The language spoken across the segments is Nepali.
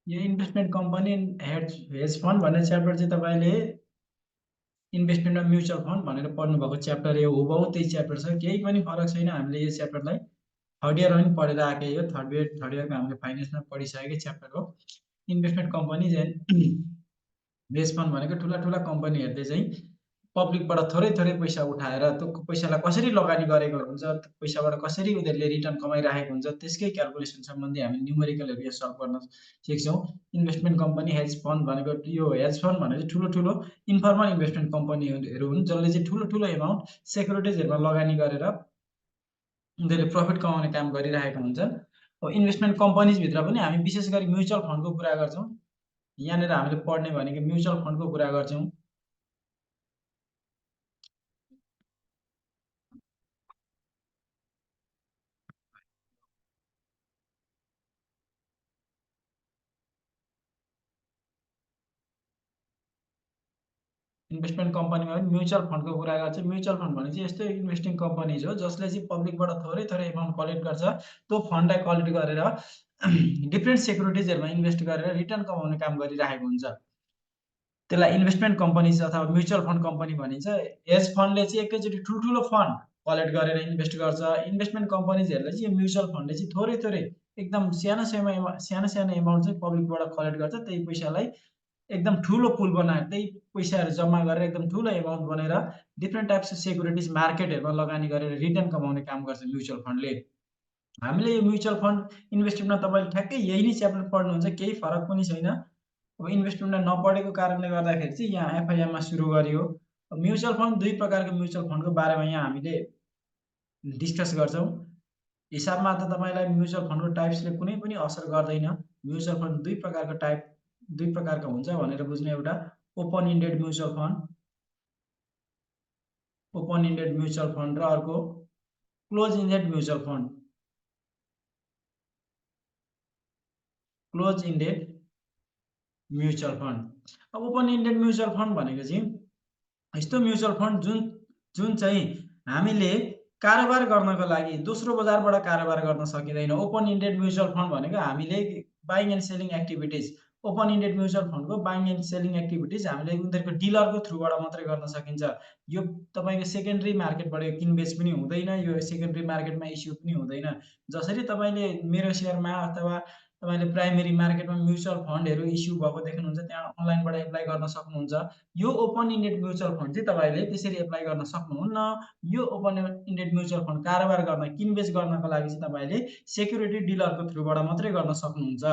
यो इन्भेस्टमेन्ट कम्पनी हेज फन्ड भन्ने च्याप्टर चाहिँ तपाईँले इन्भेस्टमेन्ट र म्युचुअल फन्ड भनेर पढ्नुभएको च्याप्टर यो हुबहु त्यही च्याप्टर छ, केही पनि फरक छैन। हामीले यो च्याप्टरलाई थर्ड इयरमा पनि पढेर आएकै हो, थर्ड इयरको हामीले फाइनेन्समा पढिसकेकै च्याप्टर हो। इन्भेस्टमेन्ट कम्पनी चाहिँ हेज फन्ड भनेको ठुला ठुला कम्पनीहरूले चाहिँ पब्लिकबाट थोरै थोरै पैसा उठाएर त्यो पैसालाई कसरी लगानी गरेको हुन्छ, त्यो पैसाबाट कसरी उनीहरूले रिटर्न कमाइरहेको हुन्छ, त्यसकै क्याल्कुलेसन सम्बन्धी हामी न्युमेरिकलहरू यो सल्भ गर्न सिक्छौँ। इन्भेस्टमेन्ट कम्पनी हेज फन्ड भनेको यो हेज फन्ड भनेको चाहिँ ठुलो ठुलो इन्फर्मल इन्भेस्टमेन्ट कम्पनीहरू हुन्, जसले चाहिँ ठुलो ठुलो एमाउन्ट सेक्युरिटिजहरूमा लगानी गरेर उनीहरूले प्रफिट कमाउने काम गरिरहेका हुन्छन्। अब इन्भेस्टमेन्ट कम्पनीजभित्र पनि हामी विशेष गरी म्युचुअल फन्डको कुरा गर्छौँ। यहाँनिर हामीले पढ्ने भनेको म्युचुअल फन्डको कुरा गर्छौँ। इन्भेस्टमेन्ट कम्पनीमा पनि म्युचुअल फन्डको कुरा गर्छ। म्युचुअल फन्ड भने चाहिँ यस्तो इन्भेस्टिङ कम्पनीज हो जसले चाहिँ पब्लिकबाट थोरै थोरै एमाउन्ट कलेक्ट गर्छ। त्यो फन्डलाई कलेक्ट गरेर डिफ्रेन्ट सेक्युरिटिजहरूमा इन्भेस्ट गरेर रिटर्न कमाउने काम गरिरहेको हुन्छ। त्यसलाई इन्भेस्टमेन्ट कम्पनीज अथवा म्युचुअल फन्ड कम्पनी भनिन्छ। हेज फन्डले चाहिँ एकैचोटि ठुल्ठुलो फन्ड कलेक्ट गरेर इन्भेस्ट गर्छ। इन्भेस्टमेन्ट कम्पनीजहरूले चाहिँ यो म्युचुअल फन्डले चाहिँ थोरै थोरै एकदम सानो सानो एमाउन्ट चाहिँ पब्लिकबाट कलेक्ट गर्छ। त्यही पैसालाई एकदम ठुलो पुल बनाएर त्यही पैसाहरू जम्मा गरेर एकदम ठुलो एमाउन्ट बनाएर डिफ्रेन्ट टाइप्स अफ सेक्युरिटिज मार्केटहरूमा लगानी गरेर रिटर्न कमाउने काम गर्छ म्युचुअल फन्डले। हामीले यो म्युचुअल फन्ड इन्भेस्टमेन्टमा तपाईँले ठ्याक्कै यही नै च्याप्टर पढ्नुहुन्छ, केही फरक पनि छैन। अब इन्भेस्टमेन्टमा नपढेको कारणले गर्दाखेरि चाहिँ यहाँ एफआइएममा सुरु गरियो। म्युचुअल फन्ड दुई प्रकारको म्युचुअल फन्डको बारेमा यहाँ हामीले डिस्कस गर्छौँ। हिसाबमा त तपाईँलाई म्युचुअल फन्डको टाइप्सले कुनै पनि असर गर्दैन। म्युचुअल फन्ड दुई प्रकारको हुन्छ भनेर बुझ्नु। एउटा ओपन इन्डेड म्युचुअल फन्ड र अर्को close ended mutual fund. Close ended mutual fund. अब ओपन इन्डेड म्युचुअल फन्ड भनेको चाहिँ यस्तो म्युचुअल फन्ड जुन चाहिँ हामीले कारोबार गर्नको लागि दोस्रो बजारबाट कारोबार गर्न सकिँदैन। ओपन इन्डेड म्युचुअल फन्ड भनेको हामीले buying and selling activities, open ended mutual फन्डको बाइङ एन्ड सेलिङ एक्टिभिटिज हामीले उनीहरूको डिलरको थ्रुबाट मात्रै गर्न सकिन्छ। यो तपाईँको सेकेन्डरी मार्केटबाट किनबेच पनि हुँदैन, यो सेकेन्डरी मार्केटमा इस्यु पनि हुँदैन। जसरी तपाईँले मेरो सेयरमा अथवा तपाईँले प्राइमेरी मार्केटमा म्युचुअल फन्डहरू इस्यु भएको देख्नुहुन्छ, त्यहाँ अनलाइनबाट एप्लाई गर्न सक्नुहुन्छ। यो ओपन इन्डेड म्युचुअल फन्ड चाहिँ तपाईँले त्यसरी एप्लाई गर्न सक्नुहुन्न। यो ओपन इन्डेड म्युचुअल फन्ड कारोबार गर्न किनबेच गर्नको लागि चाहिँ तपाईँले सेक्युरिटी डिलरको थ्रुबाट मात्रै गर्न सक्नुहुन्छ।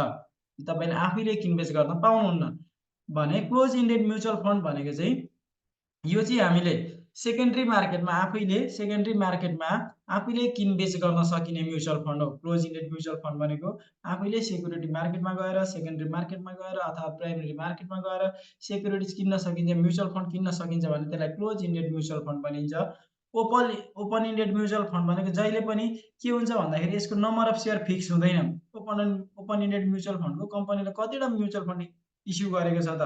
तपाईँले आफैले किनबेच गर्न पाउनुहुन्न। भने क्लोज इन्डेड म्युचुअल फन्ड भनेको चाहिँ यो चाहिँ हामीले सेकेन्डरी मार्केटमा आफैले किनबेच गर्न सकिने म्युचुअल फन्ड हो। क्लोज इन्डेड म्युचुअल फन्ड भनेको आफैले सेक्युरिटी मार्केटमा गएर, सेकेन्डरी मार्केटमा गएर अथवा प्राइमेरी मार्केटमा गएर सेक्युरिटिज किन्न सकिन्छ, म्युचुअल फन्ड किन्न सकिन्छ भने त्यसलाई क्लोज इन्डेड म्युचुअल फन्ड भनिन्छ। ओपन इन्डेड म्युचुअल फन्ड भनेको जहिले पनि के हुन्छ भन्दाखेरि यसको नम्बर अफ सेयर फिक्स हुँदैन। ओपन इन्डेड म्युचुअल फन्डको कम्पनीले कतिवटा म्युचुअल फन्ड इस्यु गरेको छ त,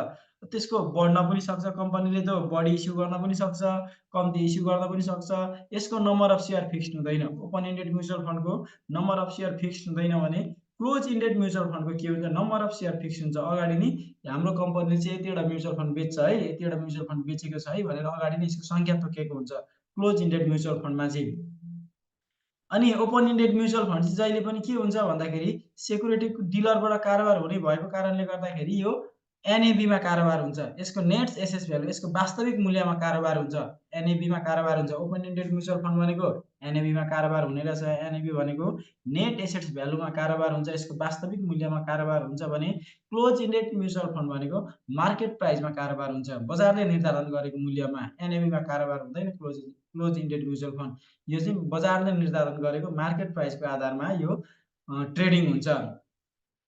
त्यसको बढ्न पनि सक्छ, कम्पनीले त बढी इस्यु गर्न पनि सक्छ, कम्ती इस्यु गर्न पनि सक्छ। यसको नम्बर अफ सेयर फिक्स्ड हुँदैन। ओपन इन्डेड म्युचुअल फन्डको नम्बर अफ सेयर फिक्स्ड हुँदैन भने क्लोज इन्डेड म्युचुअल फन्डको के हुन्छ, नम्बर अफ सेयर फिक्स हुन्छ। अगाडि नै हाम्रो कम्पनीले चाहिँ यतिवटा म्युचुअल फन्ड बेच्छ है, यतिवटा म्युचुअल फन्ड बेचेको छ है भनेर अगाडि नै यसको सङ्ख्या तोकिएको हुन्छ क्लोज इन्डेड म्युचुअल फन्डमा चाहिँ। अनि ओपन इन्डेड म्युचुअल फन्ड चाहिँ जहिले पनि के हुन्छ भन्दाखेरि सेक्युरिटी डिलरबाट कारोबार हुने भएको कारणले गर्दाखेरि यो एनएबीमा कारोबार हुन्छ। यसको नेट एसेट भ्यालु, यसको वास्तविक मूल्यमा कारोबार हुन्छ, एनएबीमा कारोबार हुन्छ। ओपन इन्डेड म्युचुअल फन्ड भनेको एनएबीमा कारोबार हुने रहेछ। एनएबी भनेको नेट एसेट्स भ्यालुमा कारोबार हुन्छ, यसको वास्तविक मूल्यमा कारोबार हुन्छ। भने क्लोज इन्डेड म्युचुअल फन्ड भनेको मार्केट प्राइसमा कारोबार हुन्छ, बजारले निर्धारण गरेको मूल्यमा। एनएबीमा कारोबार हुँदैन क्लोज इन्डेड म्युचुअल फन्ड। यो चाहिँ बजारले निर्धारण गरेको मार्केट प्राइसको आधारमा यो ट्रेडिङ हुन्छ।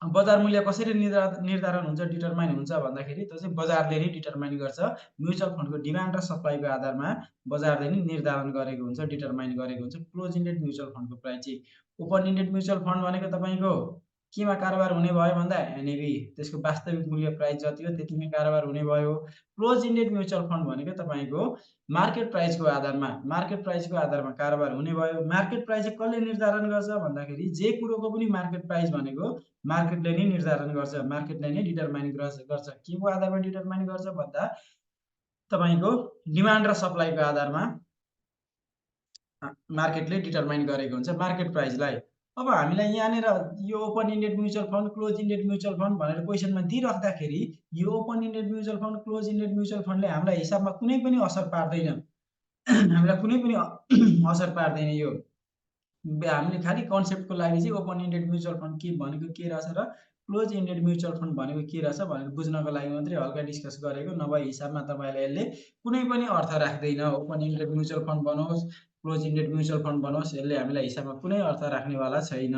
बजार मूल्य कसरी निर्धारण हुन्छ, डिटरमाइन हुन्छ भन्दाखेरि त्यो चाहिँ बजारले नै डिटरमाइन गर्छ। म्युचुअल फन्डको डिमान्ड र सप्लाईको आधारमा बजारले नै निर्धारण गरेको हुन्छ, डिटरमाइन गरेको हुन्छ क्लोज इन्डेड म्युचुअल फन्डको प्राइस चाहिँ। ओपन इन्डेड म्युचुअल फन्ड भनेको तपाईँको केमा कारोबार हुने भयो भन्दा एनएबी, त्यसको वास्तविक मूल्य प्राइस जति हो त्यतिमै कारोबार हुने भयो। क्लोज इन्डेड म्युचुअल फन्ड भनेको तपाईँको मार्केट प्राइसको आधारमा कारोबार हुने भयो। मार्केट प्राइस चाहिँ कसले निर्धारण गर्छ भन्दाखेरि जे कुरोको पनि मार्केट प्राइस भनेको मार्केटले नै निर्धारण गर्छ, मार्केटले नै डिटरमाइन गर्छ। केको आधारमा डिटरमाइन गर्छ भन्दा तपाईँको डिमान्ड र सप्लाईको आधारमा मार्केटले डिटरमाइन गरेको हुन्छ मार्केट प्राइसलाई। अब हामीलाई यहाँनिर यो open ended mutual fund, close ended mutual fund भनेर क्वेसनमा दिइराख्दाखेरि यो open ended mutual fund, close ended mutual फन्डले हामीलाई हिसाबमा कुनै पनि असर पार्दैन। हामीलाई कुनै पनि असर पार्दैन यो। हामीले खालि कन्सेप्टको लागि चाहिँ ओपन इन्डेड म्युचुअल फन्ड के भनेको के रहेछ र क्लोज इन्डेड म्युचुअल फन्ड भनेको के रहेछ भनेर बुझ्नको लागि मात्रै हल्का डिस्कस गरेको, नभए हिसाबमा तपाईँलाई यसले कुनै पनि अर्थ राख्दैन। ओपन इन्डेड म्युचुअल फन्ड बनोस्, क्लोज इन्डेड म्युचुअल फन्ड बनोस्, यसले हामीलाई हिसाबमा कुनै अर्थ राख्नेवाला छैन।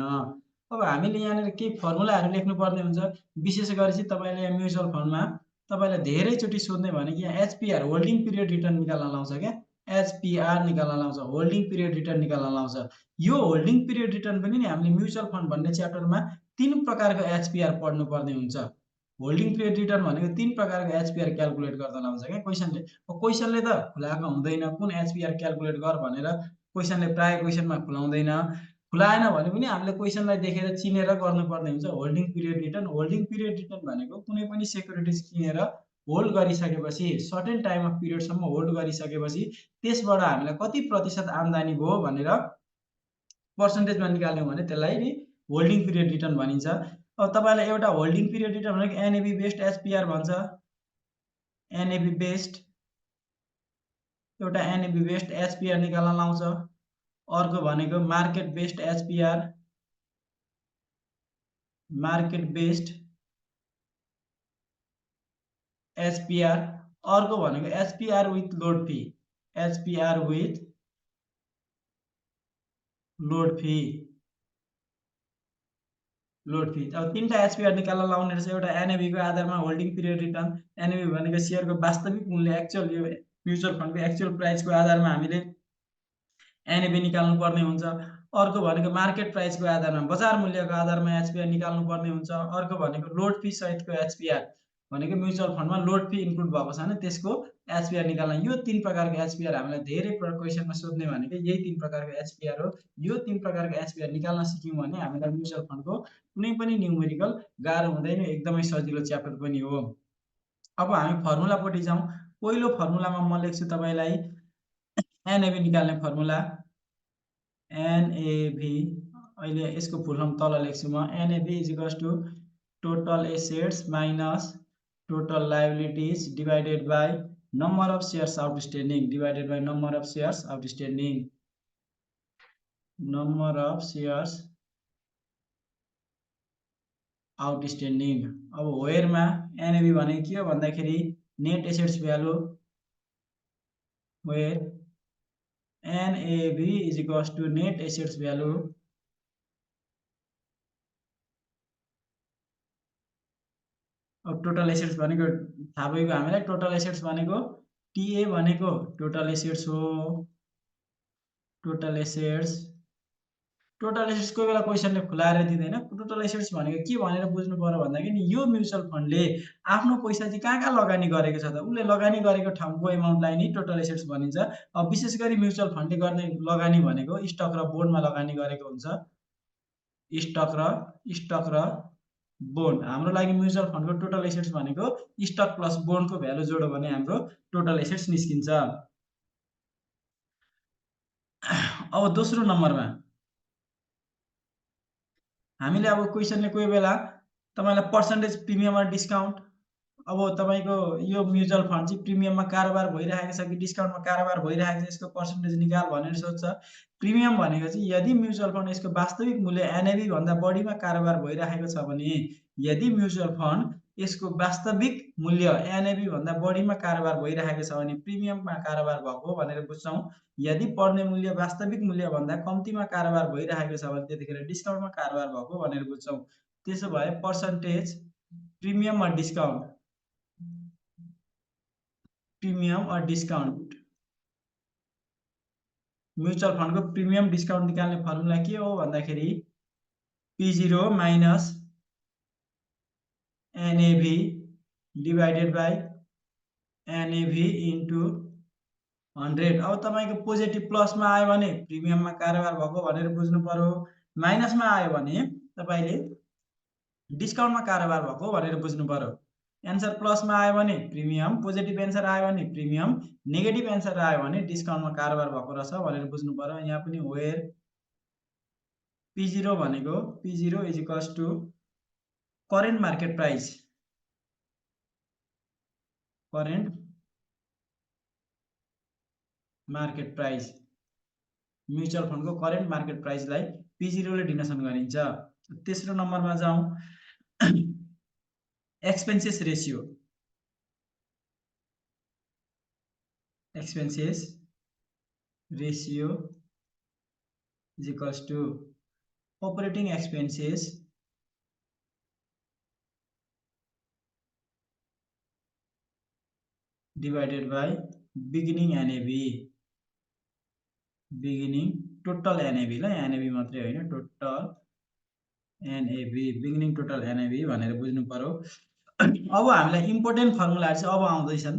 अब हामीले यहाँनिर केही फर्मुलाहरू लेख्नुपर्ने हुन्छ। विशेष गरी चाहिँ तपाईँले यहाँ म्युचुअल फन्डमा तपाईँलाई धेरैचोटि सोध्ने भनेको यहाँ एचपिआर, होल्डिङ पिरियड रिटर्न निकाल्न लाउँछ क्या। एचपिआर निकाल्न लाउँछ, होल्डिङ पिरियड रिटर्न निकाल्न लाउँछ। यो होल्डिङ पिरियड रिटर्न पनि नि हामीले म्युचुअल फन्ड भन्ने च्याप्टरमा 3 प्रकारको एचपिआर पढ्नुपर्ने हुन्छ। होल्डिङ पिरियड रिटर्न भनेको 3 प्रकारको एचपिआर क्याल्कुलेट गर्दा लाउँछ क्या क्वेसनले। क्वेसनले त खुलाएको हुँदैन कुन एचपिआर क्याल्कुलेट गर भनेर, क्वेसनले प्राय क्वेसनमा खुलाउँदैन। खुलाएन भने पनि हामीले क्वेसनलाई देखेर चिनेर गर्नुपर्ने हुन्छ। होल्डिङ पिरियड रिटर्न भनेको कुनै पनि सेक्युरिटिज किनेर होल्ड गरिसकेपछि सर्टेन टाइम अफ पिरियडसम्म होल्ड गरिसकेपछि त्यसबाट हामीलाई कति प्रतिशत आम्दानी भयो भनेर पर्सेन्टेजमा निकाल्यौँ भने त्यसलाई नि होल्डिङ पिरियड रिटर्न भनिन्छ। अब तपाईँलाई एउटा होल्डिङ पिरियड रिटर्न भनेको एनएबी बेस्ड एचपिआर भन्छ। एनएबी बेस्ड एउटा एनएबी बेस्ड एचपिआर निकाल्न लाउँछ। अर्को भनेको market based HPR, market based HPR. अर्को भनेको HPR with load fee, HPR with load fee. अब 3टा एचपिआर निकाल्न लाउने रहेछ। एउटा एनएबी को आधारमा होल्डिङ पिरियड रिटर्न, एनएबी भनेको सेयरको वास्तविक मूल्य, एक्चुअल यो म्युचुअल फन्डको एक्चुअल प्राइसको आधारमा हामीले एनएबी निकाल्नु पर्ने हुन्छ। अर्को भनेको मार्केट प्राइसको आधारमा, बजार मूल्यको आधारमा एचपिआर निकाल्नु पर्ने हुन्छ। अर्को भनेको लोड फी सहितको एचपिआर भनेको म्युचुअल फन्डमा लोड फी इन्क्लुड भएको छ भने त्यसको एचपिआर निकाल्न। यो 3 प्रकारको एचपिआर हामीलाई धेरै क्वेसनमा सोध्ने भनेको यही 3 प्रकारको एचपिआर हो। यो 3 प्रकारको एचपिआर निकाल्न सिक्यौँ भने हामीलाई म्युचुअल फन्डको कुनै पनि न्युमेरिकल गाह्रो हुँदैन, एकदमै सजिलो च्याप्टर पनि हो। अब हामी फर्मुलापट्टि जाउँ। पहिलो फर्मुलामा म लेख्छु तपाईलाई एनएबी निकाल्ने फर्मुला। एनएबी, अहिले यसको फुल फर्म तल लेख्छु म। NAV is equals to total assets minus total liabilities divided by number of shares outstanding divided by number of shares outstanding, number of shares outstanding. अब वेयरमा एनएबी भनेको के हो भन्दाखेरि net assets value, where NAV is equals to net assets value अब टोटल एसेट्स भनेको थाहा भएको हामीलाई। टोटल एसेट्स भनेको टीए भनेको टोटल एसेट्स हो। टोटल एसेट्स कोही बेला क्वेसनले खुलाएर दिँदैन। टोटल एसेट्स भनेको के भनेर बुझ्नु पर्यो भन्दाखेरि यो म्युचुअल फन्डले आफ्नो पैसा चाहिँ कहाँ लगानी गरेको छ त, उसले लगानी गरेको ठाउँको एमाउन्टलाई नै टोटल एसेट्स भनिन्छ। अब विशेष गरी म्युचुअल फन्डले गर्ने लगानी भनेको स्टक र बोन्डमा लगानी गरेको हुन्छ। स्टक र बोन्ड। हाम्रो लागि म्युचुअल फन्डको टोटल एसेट्स भनेको स्टक प्लस बोन्डको भ्यालु जोड्यो भने हाम्रो टोटल एसेट्स निस्किन्छ। अब दोस्रो नम्बरमा हामीले अब क्वेसनले कोही बेला तपाईलाई पर्सेन्टेज प्रिमियम र डिस्काउन्ट, अब तपाईको यो म्युचुअल फन्ड चाहिँ प्रिमियममा कारोबार भइरहेको छ कि डिस्काउन्टमा कारोबार भइरहेको छ, यसको पर्सेन्टेज निकाल भनेर सोध्छ। प्रिमियम भनेको चाहिँ यदि म्युचुअल फन्ड यसको वास्तविक मूल्य एनएबी भन्दा बढीमा कारोबार भइरहेको छ भने, यदि म्युचुअल फन्ड यसको वास्तविक मूल्य एनएबी भन्दा बढीमा कारोबार भइरहेको छ भने प्रिमियममा कारोबार भएको भनेर बुझ्छौँ। यदि पर्ने मूल्य वास्तविक मूल्य भन्दा कम्तीमा कारोबार भइरहेको छ भने त्यतिखेर डिस्काउन्टमा कारोबार भएको भनेर बुझ्छौँ। त्यसो भए पर्सेन्टेज प्रिमियम और डिस्काउन्ट, प्रिमियम और डिस्काउन्ट, म्युचुअल फन्डको प्रिमियम डिस्काउन्ट निकाल्ने फर्मुला के हो भन्दाखेरि P0 minus NAV divided by NAV into 100। अब तपाईको पोजिटिभ प्लसमा आयो भने प्रिमियममा कारोबार भएको भनेर बुझ्नु पर्यो, माइनसमा आयो भने तपाईले डिस्काउन्टमा कारोबार भएको भनेर बुझ्नु पर्यो। एन्सर प्लसमा आयो भने प्रिमियम, पोजिटिभ एन्सर आयो भने प्रिमियम, नेगेटिभ एन्सर आयो भने डिस्काउन्टमा कारोबार भएको रहेछ भनेर बुझ्नु पर्यो। यहाँ पनि वेयर P0 भनेको P0 is equals to current market price, current market price, mutual फन्डको करेन्ट मार्केट प्राइसलाई P0 ले डिनोसन गरिन्छ। तेस्रो नम्बरमा जाउँ, expenses ratio, expenses ratio is equals to operating expenses divided by beginning NAV, beginning total NAV ला NAV मात्रै हैन, total NAV, beginning total NAV भनेर बुझ्नु पर्यो। अब हामीलाई इम्पोर्टेन्ट फर्मुलाहरु चाहिँ अब आउँदैछन्।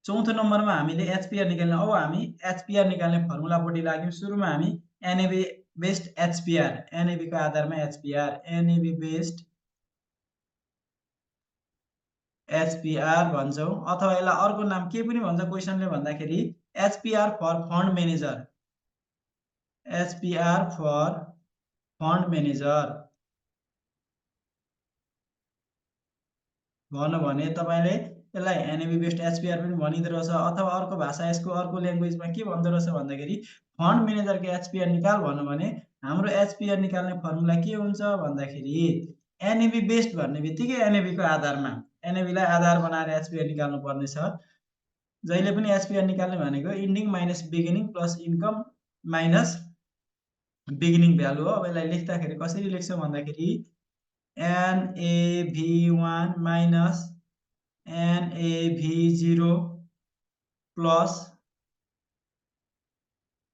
चौथो नम्बरमा हामीले HPR निकाल्ने, अब हामी HPR निकाल्ने फर्मुलापट्टि लाग्यौं। सुरुमा हामी NAV बेस्ड HPR, NAV को आधारमा HPR, NAV बेस्ड HPR भन्छौं, अथवा यसलाई अर्को नाम के पनि भन्छ क्वेशनले भन्दाखेरि HPR for fund manager, HPR for fund manager भन्नु भने तपाईले यसलाई NAV बेस्ड HPR पनि भनिदो रहेछ, अथवा अर्को भाषा यसको अर्को ल्याङ्ग्वेजमा के भन्दो रहेछ भन्दाखेरि फन्ड म्यानेजरको HPR निकाल भन्नु भने हाम्रो HPR निकाल्ने फर्मुला के हुन्छ भन्दाखेरि NAV बेस्ड भन्ने बित्तिकै NAV को आधारमा, NAV लाई आधार बनाएर HPR निकाल्नु पर्ने छ। जहिले पनि HPR निकाल्ने भनेको ending minus beginning plus income minus beginning value हो। अब यसलाई लेख्दाखेरि कसरी लेख्छौं भन्दाखेरि NAV1 minus NAV0 plus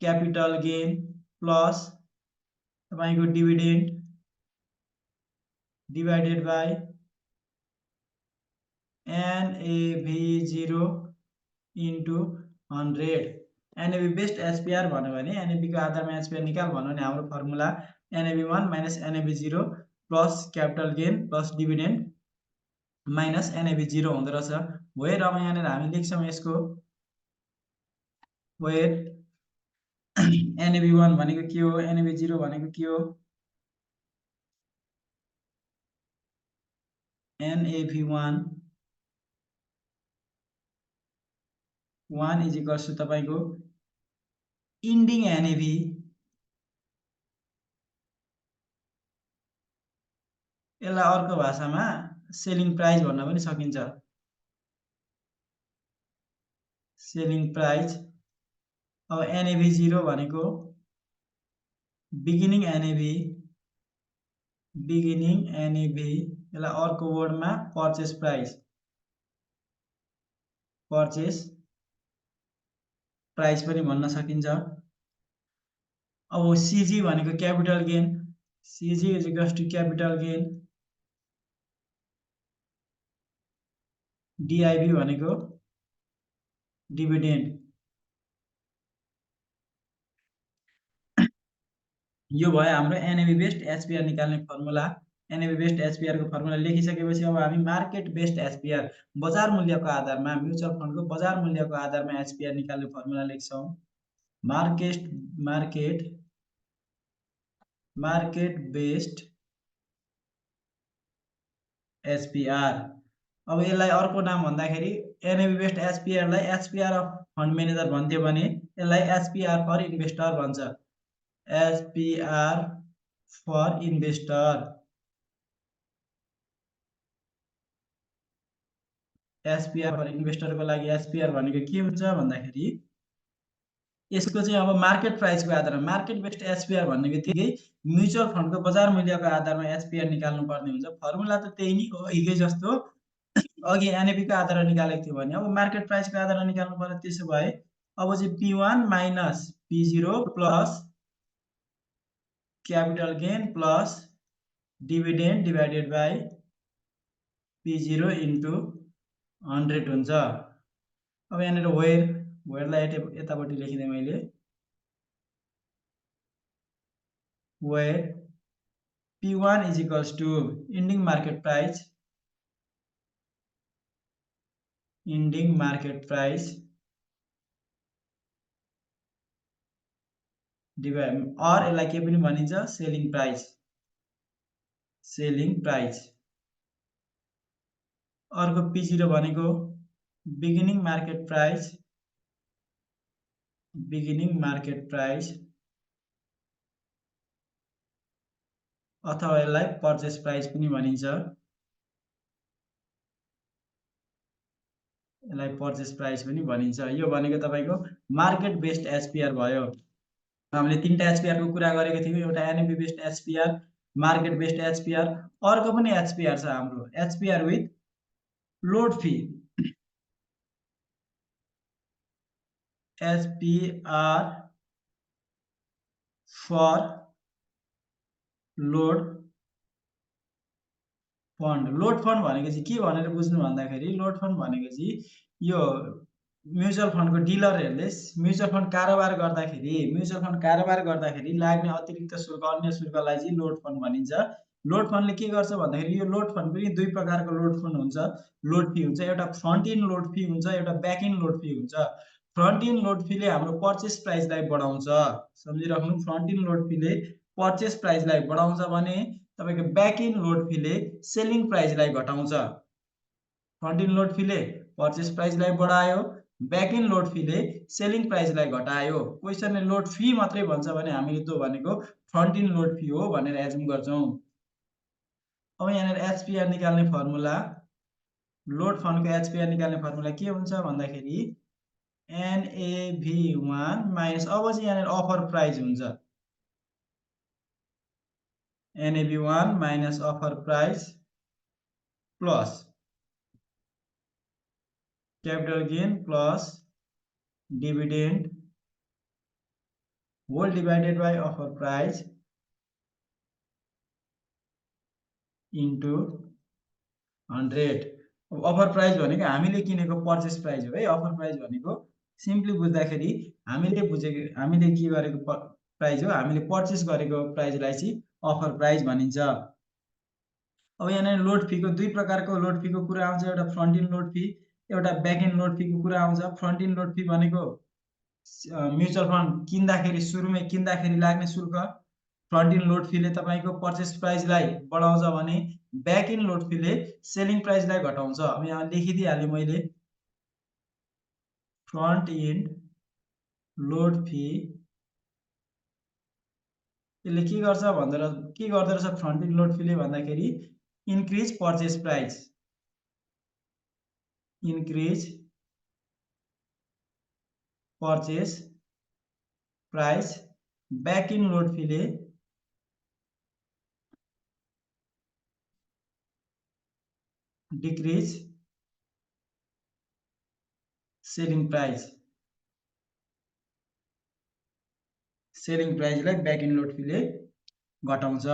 capital gain plus तपाईको dividend divided by NAV0 into 100। NAV based HPR भन्नु भने NAV को आधारमा HPR निकाल भन्नु भने हाम्रो formula NAV1 minus NAV0 plus capital gain plus dividend minus NAV0 हुँदो रहेछ। वेयर अब यहाँनिर हामी लेख्छौं यसको वेयर NAV1 भनेको के हो, NAV0 भनेको के हो, NAV1 is equals to तपाईको इन्डिङ NAV यसलाई अर्को भाषामा सेलिङ प्राइस भन्न पनि सकिन्छ, सेलिङ प्राइस। अब NAV0 भनेको बिगिनिङ NAV, बिगिनिङ NAV यसलाई अर्को वर्डमा पर्चेस प्राइस, पर्चेस प्राइस पनि भन्न सकिन्छ। अब CG भनेको capital gain, CG is equals to capital gain, DIB भनेको डिभिडेन्ड। यो भयो हाम्रो NAV बेस्ड HPR निकाल्ने फर्मुला। NAV बेस्ड HPR को फर्मुला लेखिसकेपछि अब हामी मार्केट बेस्ड HPR, बजार मूल्यको आधारमा, म्युचुअल फन्डको बजार मूल्यको आधारमा HPR निकाल्ने फर्मुला लेख्छौं। Market based HPR। अब यसलाई अर्को नाम भन्दाखेरि NAV बेस्ड HPR लाई HPR अफ फन्ड म्यानेजर भन्थ्यो भने यसलाई HPR फर इन्भेस्टर भन्छ, HPR for investor. HPR for इन्भेस्टरको लागि HPR भनेको के हुन्छ भन्दाखेरि यसको चाहिँ अब मार्केट प्राइसको आधारमा, मार्केट बेस्ड HPR भन्ने बित्तिकै म्युचुअल फन्डको बजार मूल्यको आधारमा HPR निकाल्नु पर्ने हुन्छ। फर्मुला त त्यही नै हो, हिजो जस्तो अघि NAV को आधारमा निकालेको थियो भने अब मार्केट प्राइसको आधारमा निकाल्नु पर्यो। त्यसो भए अब चाहिँ P1 minus P0 plus capital gain plus dividend divided by P0 into 100 हुन्छ। अब यहाँनिर वेयरलाई यतापट्टि लेखिदिएँ मैले, where P1 is equals to ending market price divide अर यसलाई के पनि भनिन्छ सेलिङ प्राइस। अर्को P0 भनेको बिगिनिङ मार्केट प्राइस अथवा यसलाई पर्चेस प्राइस पनि भनिन्छ, यो भनेको तपाईको मार्केट बेस्ड एचपीआर भयो। हामीले तीनटा एचपीआर को कुरा गरेको थियौं, एउटा NAV based HPR, market based HPR, अर्को पनि एचपीआर छ हाम्रो HPR with load fee. HPR for load fund. Load fund भनेको चाहिँ के भनेर बुझ्नु भन्दाखेरि, लोड फन्ड भनेको चाहिँ यो म्युचुअल फन्डको डिलरहरूले म्युचुअल फन्ड कारोबार गर्दाखेरि लाग्ने अतिरिक्त शुल्क, अन्य शुल्कलाई चाहिँ लोड फन्ड भनिन्छ। लोड फन्डले के गर्छ भन्दाखेरि, यो लोड फन्ड पनि दुई प्रकारको लोड फन्ड हुन्छ, लोड फी हुन्छ। एउटा फ्रन्ट इन लोड फी हुन्छ, एउटा ब्याक इन लोड फी हुन्छ। फ्रन्ट इन लोड फीले हाम्रो पर्चेस प्राइसलाई बढाउँछ, सम्झिराख्नु। फ्रन्ट इन लोड फीले पर्चेस प्राइसलाई बढाउँछ भने तपाईको ब्याक इन लोड फीले सेलिङ प्राइसलाई घटाउँछ। फ्रन्ट इन लोड फीले पर्चेस प्राइसलाई बढायो, ब्याक इन लोड फीले सेलिङ प्राइसलाई घटायो। क्वेशनले लोड फी मात्रै भन्छ भने हामीले त्यो भनेको फ्रन्ट इन लोड फी हो भनेर एज्युम गर्छौं। अब यहाँ एचपीआर निकाल्ने फर्मुला, लोड फन्डको एचपीआर निकाल्ने फर्मुला के हुन्छ भन्दाखेरि NAV1 माइनस, अब चाहिँ यहाँ अफर प्राइस हुन्छ, NAV1 minus offer price plus capital gain plus dividend whole divided by offer price into 100। Offer price भनेको हामीले किनेको पर्चेस प्राइस हो है। अफर प्राइस भनेको सिम्पली बुझ्दाखेरि हामीले के गरेको प्राइस हो, हामीले पर्चेस गरेको प्राइसलाई चाहिँ अफर प्राइस भनिन्छ। अब यहाँ लोड फी को दुई प्रकारको लोड फी को कुरा आउँछ, एउटा फ्रन्ट इन लोड फी, एउटा ब्याक इन लोड फी को कुरा आउँछ। फ्रन्ट इन लोड फी भनेको म्युचुअल फन्ड किन्दाखेरि सुरुमै किन्दाखेरि लाग्ने शुल्क। फ्रन्ट इन लोड फीले तपाईको पर्चेस प्राइसलाई बढाउँछ भने ब्याक इन लोड फीले सेलिङ प्राइसलाई घटाउँछ। अब यहाँ लेखिदिहालेँ मैले, फ्रन्ट इन लोड फी यसले के गर्छ भन्दा के गर्दो रहेछ फ्रन्ट इन लोड फीले भन्दाखेरि increase purchase price, increase purchase price. Back in load फीले डिक्रिज सेलिङ प्राइस, सेलिङ प्राइसलाई ब्याक इन लोड फीले घटाउँछ।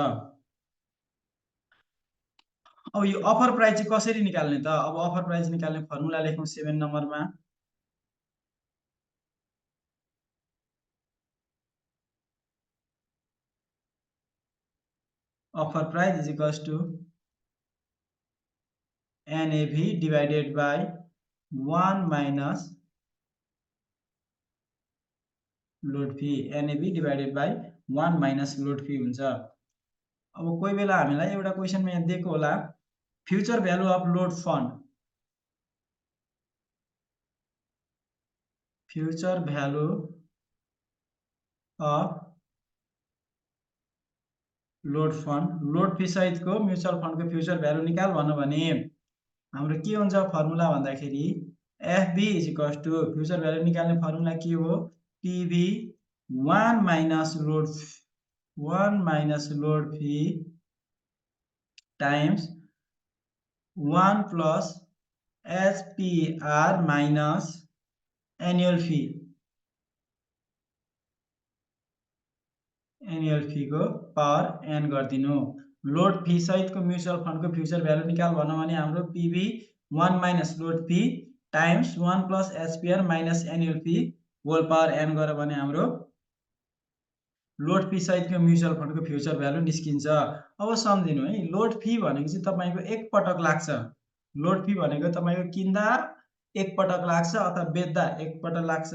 अब यो अफर प्राइस चाहिँ कसरी निकाल्ने त? अब अफर प्राइस निकाल्ने फर्मुला लेखौं 7 नम्बरमा। Offer price is equals to NAV divided by 1 minus load fee. NAV divided by 1 minus load fee हुन्छ। अब कोही बेला हामीलाई एउटा क्वेशनमा यहाँ दिएको होला, future value of load fund, future value of load fund, load fee सहितको म्युचुअल फन्डको फ्युचर भ्यालु निकाल भन्नु भने हाम्रो के हुन्छ फर्मुला भन्दाखेरि FB is equals to, future value निकाल्ने फर्मुला के हो, PV 1 minus load fee times 1 plus HPR minus annual fee, annual fee को पावर n गरिदिनु। लोड फी सहितको म्युचुअल फन्डको फ्युचर भ्यालु निकाल भनौँ भने हाम्रो PV 1 minus load fee times 1 plus HPR minus annual fee whole power n गरेर भने हाम्रो लोड फी सहितको म्युचुअल फन्डको फ्युचर भ्यालु निस्किन्छ। अब सम्झिनु है, लोड फी भनेको चाहिँ तपाईँको एकपटक लाग्छ। लोड फी भनेको तपाईँको किन्दा एकपटक लाग्छ अथवा बेच्दा एकपटक लाग्छ।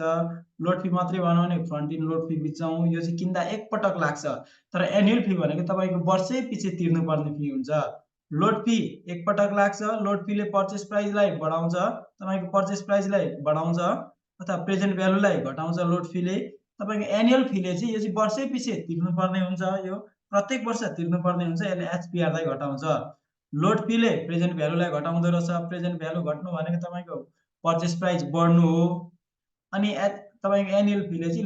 लोड फी मात्रै भनौँ भने फ्रन्ट इन लोड फी बिर्सौँ, यो चाहिँ किन्दा एकपटक लाग्छ। तर एनुअल फी भनेको तपाईँको वर्षै पछि तिर्नुपर्ने फी हुन्छ। लोड फी एकपटक लाग्छ, लोड फीले पर्चेस प्राइसलाई बढाउँछ, तपाईँको पर्चेस प्राइसलाई बढाउँछ अथवा प्रेजेन्ट भ्यालुलाई घटाउँछ लोड फीले। तपाईँको एनुअल फीले चाहिँ यो चाहिँ वर्षै पछि तिर्नुपर्ने हुन्छ, यो प्रत्येक वर्ष तिर्नुपर्ने हुन्छ, यसले एचपिआरलाई घटाउँछ। लोड फीले प्रेजेन्ट भ्यालुलाई घटाउँदो रहेछ, प्रेजेन्ट भ्यालु घट्नु भनेको तपाईँको पर्चेस प्राइस बढ्नु हो। अनि तपाईँको एनुअल फीले चाहिँ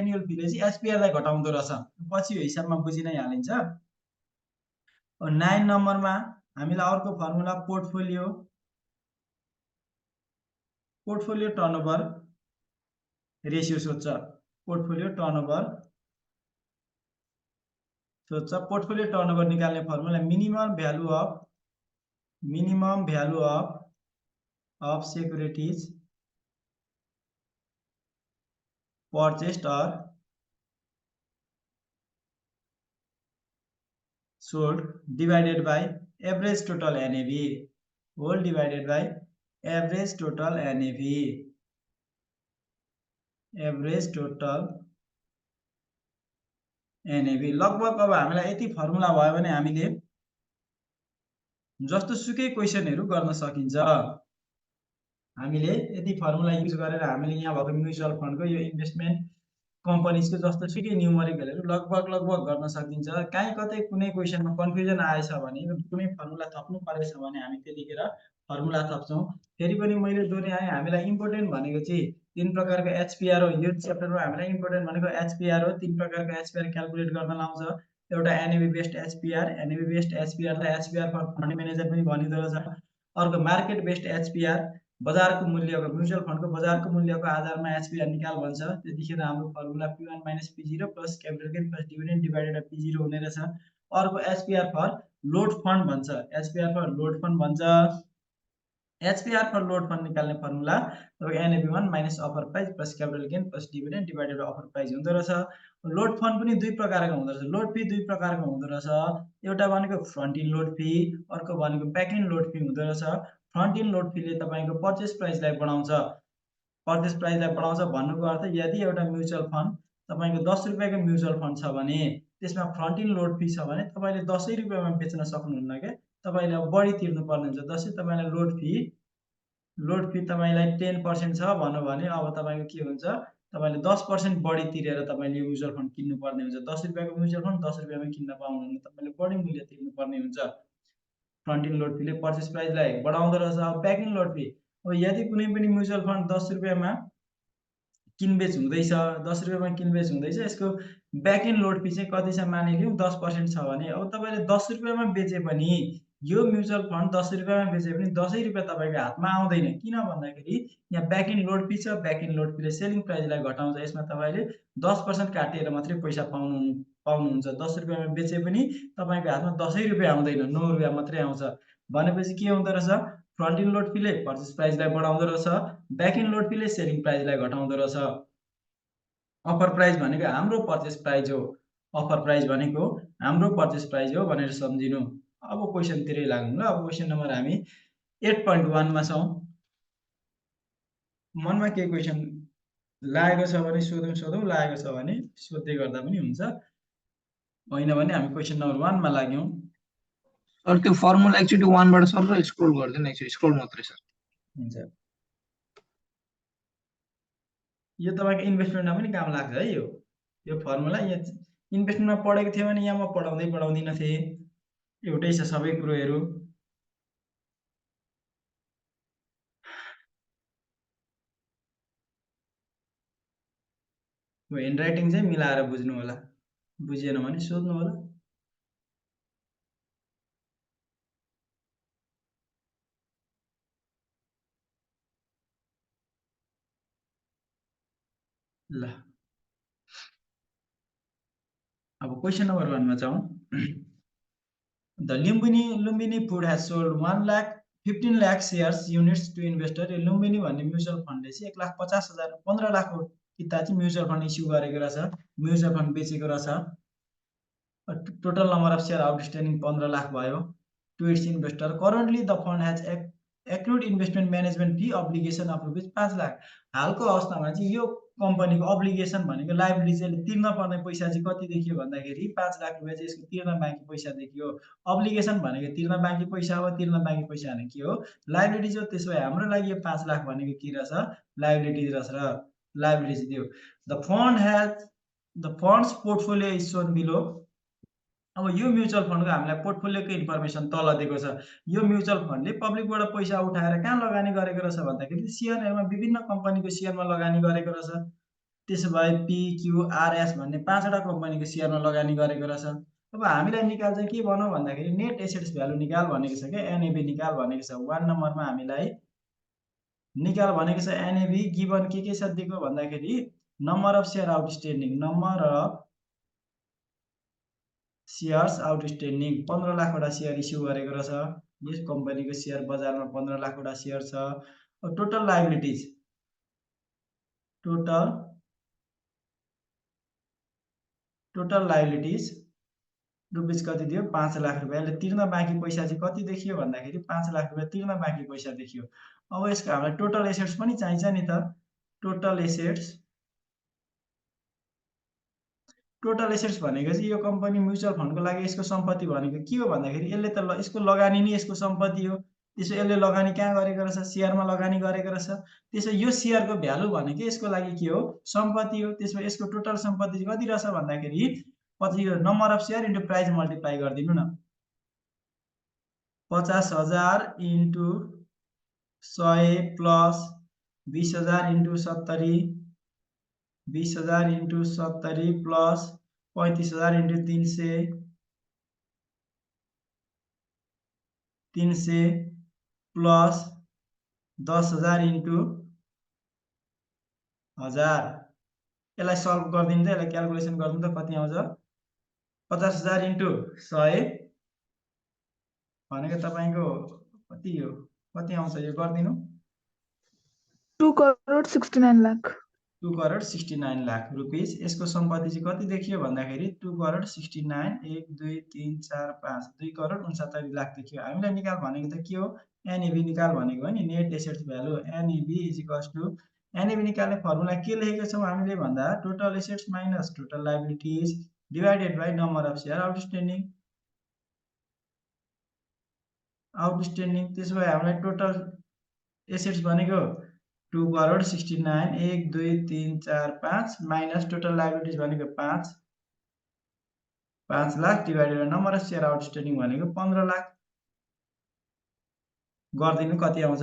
एनुअल फीले चाहिँ एचपिआरलाई घटाउँदो रहेछ। पछि यो हिसाबमा बुझि नै हालिन्छ। 9 नम्बरमा हामीलाई अर्को फर्मुला पोर्टफोलियो टर्नओभर रेसियो सोध्छ। पोर्टफोलियो टर्नओभर सोध्छ। पोर्टफोलियो टर्नओभर निकाल्ने formula minimum value of securities purchased or sold divided by average total NAV whole divided by average total NAV average total NAV। लगभग अब हामीलाई यति फर्मुला भयो भने हामीले जस्तो सुकै क्वेशनहरु गर्न सकिन्छ। हामीले यति फर्मुला युज गरेर हामीले यहाँ भएको म्युचुअल फन्डको यो इन्भेस्टमेन्ट कम्पनीजको जस्तो सुकै न्युमरिकलहरु लगभग गर्न सकिन्छ। काहीँ कतै कुनै क्वेशनमा कन्फ्युजन आएछ भने कुनै फर्मुला थप्नु परेछ भने हामी त्यतिखेर फर्मुला थप्छौं। फेरि पनि मैले दोहोर्याएँ, हामीलाई इम्पोर्टेन्ट भनेको चाहिँ तीन प्रकारको एचपिआर हो। यो च्याप्टरमा हामीलाई इम्पोर्टेन्ट भनेको एचपिआर हो। तीन प्रकारको एचपिआर क्याल्कुलेट गर्न लाउँछ। एउटा NAV based HPR, NAV based एचपिआरलाई एचपिआर फर फन्ड म्यानेजर पनि भनिँदो रहेछ। अर्को मार्केट बेस्ड एचपिआर, बजारको मूल्यको म्युचुअल फन्डको बजारको मूल्यको आधारमा एचपिआर निकाल भन्छ। त्यतिखेर हाम्रो formula P1 - P0 plus capital gain plus dividend divided by P0 हुने रहेछ। अर्को एचपिआर फर लोड फन्ड भन्छ, एचपिआर फर लोड फन्ड भन्छ। एचपिआर फर लोड फन्ड निकाल्ने फर्मुला तपाईको NAV1 minus offer price plus capital gain plus dividend divided by offer price हुँदो रहेछ। लोड फन्ड पनि दुई प्रकारको हुँदो रहेछ। लोड फी दुई प्रकारको हुँदो रहेछ। एउटा भनेको फ्रन्ट इन लोड फी, अर्को भनेको ब्याक इन लोड फी हुँदो रहेछ। फ्रन्ट इन लोड फीले तपाईको पर्चेस प्राइसलाई बढाउँछ। पर्चेस प्राइसलाई बढाउँछ भन्नुको अर्थ यदि एउटा म्युचुअल फन्ड तपाईको 10 रुपैयाँको म्युचुअल फन्ड छ भने त्यसमा फ्रन्ट इन लोड फी छ भने तपाईले 10 रुपैयाँमा बेच्न सक्नुहुन्न के, तपाईले अब बढी तिर्नु पर्ने हुन्छ। जस्तै तपाईलाई लोड फी तपाईलाई 10% छ भन्नु भने अब तपाईको के हुन्छ, तपाईले 10% बढी तिरेर तपाईले यो म्युचुअल फन्ड किन्नु पर्ने हुन्छ। 10 रुपैयाँको म्युचुअल फन्ड 10 रुपैयाँमै किन्न पाउनुहुन्न, तपाईले बढी मूल्य तिर्नु पर्ने हुन्छ। फ्रन्ट इन लोड फीले पर्चेस प्राइसलाई बढाउँदो रहेछ। अब ब्याक इन लोड फी, अब यदि कुनै पनि म्युचुअल फन्ड 10 रुपैयाँमा किनबेच हुँदैछ, 10 रुपैयाँमा किनबेच हुँदैछ, यसको ब्याक इन लोड फी चाहिँ कति छ मानिलिउँ 10% छ भने अब तपाईले 10 रुपैयाँमा बेचे पनि यो म्युचुअल फन्ड 10 रुपैयाँमा बेचे पनि 10 रुपैयाँ तपाईको हातमा आउँदैन। किन भन्दाखेरि यहाँ ब्याक इन लोड फी छ, ब्याक इन लोड फीले सेलिङ प्राइसलाई घटाउँछ। यसमा तपाईले 10% काटेर मात्रै पैसा पाउनुहुन्छ। 10 रुपैयाँमा बेचे पनि तपाईको हातमा 10 रुपैयाँ आउँदैन, 9 रुपैयाँ मात्रै आउँछ। भनेपछि के हुँदो रहेछ, फ्रन्ट इन लोड फीले पर्चेस प्राइसलाई बढाउँदो रहेछ, ब्याक इन लोड फीले सेलिङ प्राइसलाई घटाउँदो रहेछ। अफर प्राइस भनेको हाम्रो पर्चेस प्राइस हो, अफर प्राइस भनेको हाम्रो पर्चेस प्राइस हो भनेर सम्झिनु। अब क्वेशनतिरै लागौँ ल। अब क्वेशन नम्बर हामी 8.1 मा छौं। मनमा के क्वेशन लागेको छ भने सोधौं, लागेको छ भने सोध्दै गर्दा पनि हुन्छ। होइन भने हामी क्वेशन नम्बर 1 मा लाग्यौं। सर त्यो फर्मुला एकचोटी 1 बाट सर स्क्रोल गर्दिनु, एकचोटी स्क्रोल मात्रै सर। हुन्छ। यो तपाईको इन्भेस्टमेन्टमा पनि काम लाग्छ है। यो फर्मुला यहाँ इन्भेस्टमेन्टमा पढेको थियो भने यहाँ म पढाउँदिन थिएँ। एउटै छ सबै कुरोहरु। ह्यान्ड राइटिङ चाहिँ मिलाएर बुझ्नु होला, बुझिएन भने सोध्नु होला। ल अब क्वेशन नम्बर 1 मा जाउँ। The Lumbini Food has sold 15 lakh shares units to investor. Lumbini भन्ने म्युचुअल फन्डले चाहिँ 1,50,000 15 लाखको किता चाहिँ म्युचुअल फन्ड इस्यु गरेको रहेछ, म्युचुअल फन्ड बेचेको रहेछ। Total number of share outstanding 15 lakh भयो to its investor. Currently the fund has accrued investment management fee obligation of rupees 5 lakh. हालको अवस्थामा चाहिँ यो कम्पनीको अब्लिगेसन भनेको लायबिलिटी चाहिँ तिर्न पर्ने पैसा चाहिँ कति देखियो भन्दाखेरि 5 लाख रुपैयाँ चाहिँ यसको तिर्न बाँकी पैसा देखियो। अब्लिगेसन भनेको तिर्न बाँकी पैसा हो, तिर्न बाँकी पैसा भनेको के हो? लायबिलिटी हो। त्यसो भए हाम्रो लागि यो 5 लाख भनेको के रहेछ? लायबिलिटी रहेछ र लायबिलिटी दियो। The fund's portfolio is shown below. अब यो म्युचुअल फन्डको हामीलाई पोर्टफोलियोको इन्फर्मेसन तल दिएको छ। यो म्युचुअल फन्डले पब्लिकबाट पैसा उठाएर कहाँ लगानी गरेको रहेछ भन्दाखेरि सेयरमा विभिन्न कम्पनीको सेयरमा लगानी गरेको रहेछ। त्यसो भए PQRS भन्ने 5 वटा कम्पनीको सेयरमा लगानी गरेको रहेछ। अब हामीलाई निकाल चाहिँ के भनौँ भन्दाखेरि नेट एसेट्स भ्यालु निकाल भनेको छ के NAV निकाल भनेको छ। 1 नम्बरमा हामीलाई निकाल भनेको छ NAV गिवन के छ दिएको भन्दाखेरि number of share outstanding, number of shares outstanding 15 लाखवटा शेयर इस्यु गरेको रहेछ। यस कम्पनीको शेयर बजारमा 15 लाखवटा शेयर छ। टोटल लायबिलिटिज रुपीज कति दियो? 5 लाख रुपैयाँ। यसले तिर्न बाँकी पैसा चाहिँ कति देखियो भन्दाखेरि 5 लाख रुपैयाँ तिर्न बाँकी पैसा देखियो। अब यसको हामीलाई टोटल एसेट्स पनि चाहिन्छ नि त। टोटल एसेट्स भनेको चाहिँ यो कम्पनी म्युचुअल फन्डको लागि यसको सम्पत्ति भनेको के हो भन्दाखेरि यसले त यसको लगानी नै यसको सम्पत्ति हो। त्यसो यसले लगानी कहाँ गरेको रहेछ? सेयरमा लगानी गरेको रहेछ। त्यसो यो सेयरको भ्यालु भनेको यसको लागि के हो? सम्पत्ति हो। त्यसो यसको टोटल सम्पत्ति कति रहेछ भन्दाखेरि पछि यो number of share into price multiply गरिदिनु न। 50,000 into 100 plus 20,000 into 70, 20,000 into 70 plus 35,000 into 300 plus 10,000 into 1000। यसलाई सल्भ गरिदिनु त, यसलाई क्याल्कुलेसन गर्नु त कति आउँछ? 50,000 इन्टु 100 भनेको तपाईको कति हो? कति आउँछ यो गरिदिनु? 2 करोड 69 लाख। 2 करोड 69 लाख रुपीस। यसको सम्पत्ति चाहिँ कति देखियो भन्दाखेरि 2 करोड 69 1 2 3 4 5 2 करोड 69 लाख देखियो। हामीलाई निकाल भनेको त के हो? NAV निकाल भनेको हो नि, net assets value. NAV equals to NAV निकाल्ने फर्मुला के लेखेको छौँ हामीले भन्दा total assets minus total liabilities divided by number of share outstanding. त्यसो भए हामीलाई टोटल एसेट्स भनेको 2 करोड 69 1 2 3 4 5 माइनस टोटल लायबिलिटिज भनेको 5 lakh divided by number of share outstanding भनेको 15 लाख। गर्दिनु कति आउँछ?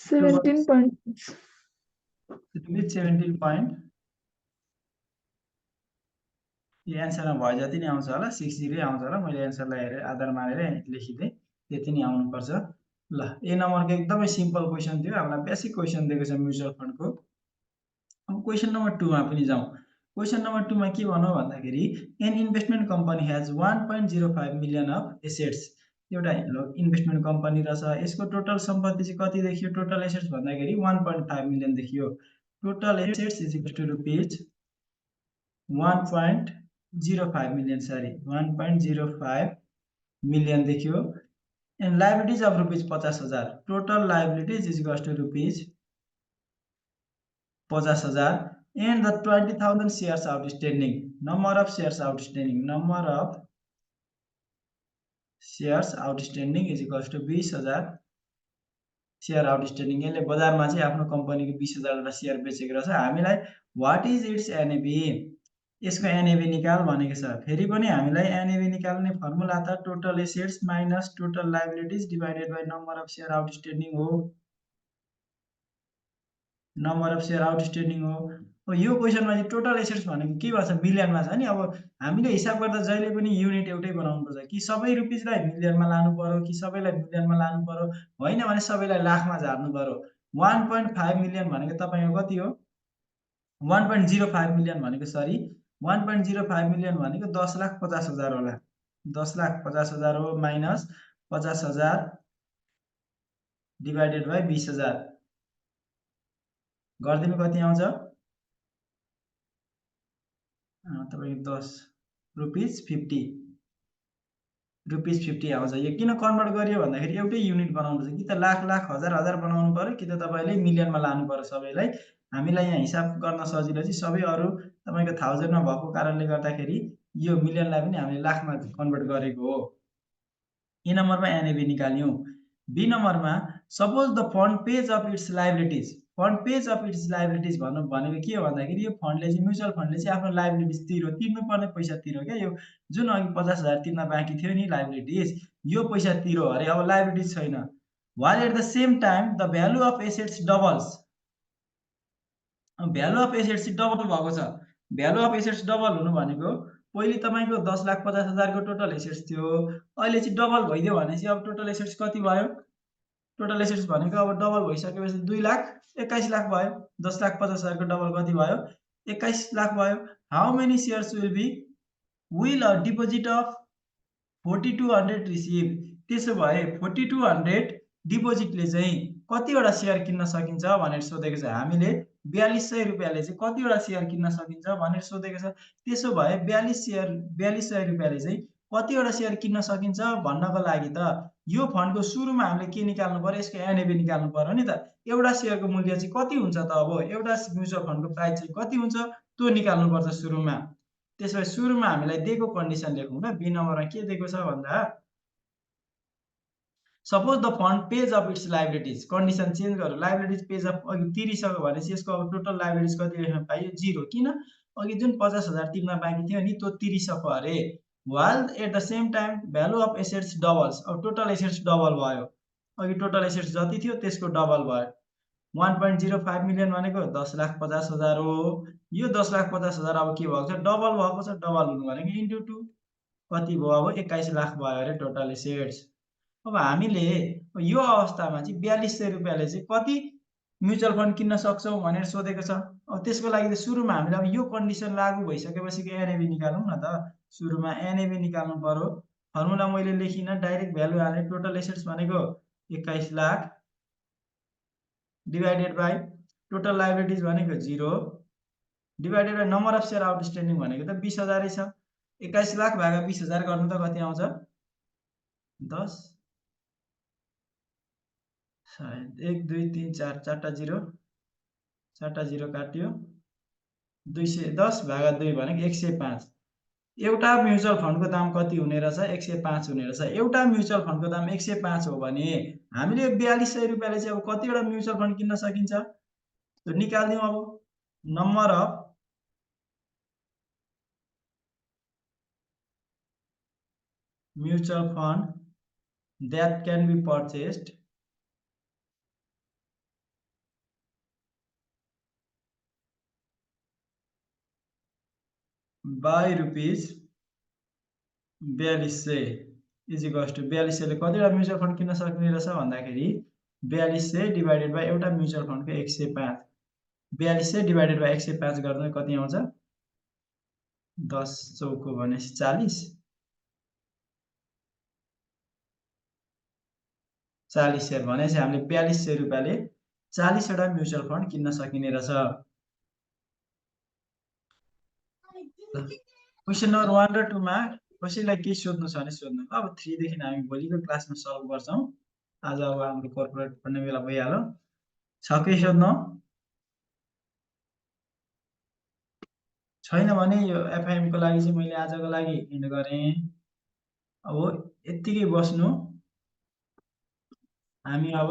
17.6। 17 यो एन्सरमा भए जति नै आउँछ होला, 60 आउँछ होला। मैले एन्सरलाई हेरेर आधार मानेर लेखिदिएँ, त्यति नै आउनुपर्छ। ल, ए नम्बरको एकदमै सिम्पल क्वेसन थियो। हामीलाई बेसिक क्वेसन दिएको छ म्युचुअल फन्डको। अब क्वेसन नम्बर 2 मा पनि जाउँ। क्वेसन नम्बर 2 मा के भन्नु भन्दाखेरि an investment company has 1.05 million of assets. एउटा इन्भेस्टमेन्ट कम्पनी रहेछ। यसको टोटल सम्पत्ति चाहिँ कति देखियो? टोटल एसेट्स भन्दाखेरि 1.5 मिलियन देखियो। Total assets is equal to rupees 1.05 million, sorry 1.05 million देखियो। And liabilities of rupees 50,000। Total liabilities is equal to rupees 50,000 and the 20,000 shares outstanding. Number of shares outstanding. Number of shares outstanding is equals to 20,000 share outstanding. यसले बजारमा चाहिँ आफ्नो कम्पनीको 20,000 वटा शेयर बेचेको रहेछ। हामीलाई व्हाट इज इट्स NAV, यसको NAV निकाल भनेको छ। फेरि पनि हामीलाई NAV निकाल्ने फर्मुला त total assets minus total liabilities divided by number of share outstanding हो। नम्बर अफ शेयर आउटस्ट्यान्डिङ हो। अब यो क्वेसनमा चाहिँ टोटल एसेट्स भनेको के भन्छ? मिलियनमा छ नि। अब हामीले हिसाब गर्दा जहिले पनि युनिट एउटै बनाउनु पर्छ। कि सबै रुपीजलाई मिलियनमा लानु पर्यो, कि सबैलाई मिलियनमा लानु पर्यो, होइन भने सबैलाई लाखमा झार्नु पर्यो। 1.5 मिलियन भनेको तपाईको कति हो? 1.05 मिलियन भनेको सरी 1.05 मिलियन भनेको 10,50,000 होला 10,50,000 हो माइनस 50,000 डिवाइडेड बाई 20,000 गरिदिनु कति आउँछ तपाईको 10 रुपीस 50 रुपीस 50 आउँछ यो किन कन्भर्ट गरियो भन्दाखेरि एउटै युनिट बनाउनु छ कि त लाख लाख हजार हजार बनाउनु पर्यो कि त तपाईले मिलियनमा लानु पर्यो सबैलाई हामीलाई यहाँ हिसाब गर्न सजिलो चाहिँ सबै अरु तपाईको 1000 मा भएको कारणले गर्दाखेरि यो मिलियनलाई पनि हामीले लाखमा कन्भर्ट गरेको हो ए नम्बरमा एनएबी निकाल्यौं बी नम्बरमा suppose the fund page of its liabilities fund page of its liabilities भनेको के हो भन्दाखेरि यो फन्डले चाहिँ म्युचुअल फन्डले चाहिँ आफ्नो लायबिलिटीज तिर्नुपर्ने पैसा तिर्यो क्या यो जुन अघि 50,000 तिर्न बाँकी थियो नि लायबिलिटीज यो पैसा तिर्यो अरे अब लायबिलिटीज छैन while at the same time the value of assets doubles value of assets double भएको छ भ्यालु अफ एसेट्स डबल हुनु भनेको पहिले तपाईको 10,50,000 को टोटल एसेट्स थियो अहिले चाहिँ डबल भइदियो भनेपछि अब टोटल एसेट्स कति भयो टोटल एसेट्स भनेको अब डबल भइसकेपछि 2,21,00,000 भयो 10,50,000 को डबल कति भयो 21 लाख भयो how many shares will a deposit of 4200 receive त्यसो भए 4200 डिपोजिटले चाहिँ कतिवटा शेयर किन्न सकिन्छ भनेर सोधेको छ हामीले 4200 रुपैयाँले चाहिँ कतिवटा शेयर किन्न सकिन्छ भनेर सोधेको छ त्यसो भए 4200 रुपैयाँले चाहिँ कतिवटा शेयर किन्न सकिन्छ भन्नको लागि त यो फन्डको सुरुमा हामीले के निकाल्नु पर्यो यसको एनएबी निकाल्नु पर्यो नि त एउटा शेयरको मूल्य चाहिँ कति हुन्छ त अब एउटा म्युचुअल फन्डको प्राइस चाहिँ कति हुन्छ त्यो निकाल्नु पर्छ सुरुमा त्यसो भए सुरुमा हामीलाई दिएको कन्डिसन लेखौं न बी नम्बरमा के दिएको छ भन्दा suppose the fund page of its liabilities condition change गर्यो लायबिलिटीज पेज अफ अघि तिरिसक्यो भनेपछि यसको अब टोटल लायबिलिटीज कति लेख्न पाइयो 0 किन अघि जुन 50,000 तिर्न बाँकी थियो नि त्यो तिरिसक्यो अरे while at the same time value of assets doubles अब टोटल एसेट्स डबल भयो अघि टोटल एसेट्स जति थियो त्यसको डबल भयो 1.05 मिलियन भनेको 10,50,000 हो यो 10,50,000 अब के भएको छ डबल भएको छ डबल हुनु भनेको इन्टु 2 कति भयो अब 21 लाख भयो अरे टोटल एसेट्स अब हामीले यो अवस्थामा चाहिँ 4200 रुपैयाँले चाहिँ कति म्युचुअल फन्ड किन्न सक्छौ भनेर सोधेको छ अब त्यसको लागि त सुरुमा हामीले अब यो कन्डिसन लागू भइसकेपछि एनएबी निकालौं न त सुरुमा एनएबी निकाल्नु पर्यो फर्मुला मैले लेखिन डाइरेक्ट भ्यालु हाले टोटल एसेट्स भनेको 21 lakh divided by total liabilities भनेको 0 divided by number of share outstanding भनेको त 20,000 छ 21 लाख भागा 20,000 गर्नु त कति आउँछ 10 सायद 1 2 3 4 चारटा 0 काट्यो 210 भागा 2 भनेको 105 एउटा म्युचुअल फन्डको दाम कति हुने रहेछ 105 हुने रहेछ एउटा म्युचुअल फन्डको दाम 105 हो भने हामीले 4200 रुपैयाँले चाहिँ अब कतिवटा म्युचुअल फन्ड किन्न सकिन्छ त्यो निकाल्दियौ अब number of mutual fund that can be purchased by rupees 4200 is equals to 4200 ले कतिवटा म्युचुअल फन्ड किन्न सक्ने रहेछ भन्दाखेरि 4200 डिवाइडेड बाइ एउटा म्युचुअल फन्डको 105 4200 डिवाइडेड बाइ 105 गर्दा कति आउँछ 10 चौको भनेपछि 40 शेयर भनेपछि हामीले 4200 रुपैयाँले 40 वटा म्युचुअल फन्ड किन्न सकिने रहेछ क्वेशन नम्बर 1 र 2 मा कसैलाई के सोध्नु छ भने सोध्नु अब 3 देखि हामी भोलिको क्लासमा सल्भ गर्छौं आज अब हाम्रो कर्पोरेट पढ्ने बेला भइहाल्यो छ के सोध्नु छैन भने यो एफआइएम को लागि चाहिँ मैले आजको लागि एन्ड गरे अब यतिकै बस्नु हामी अब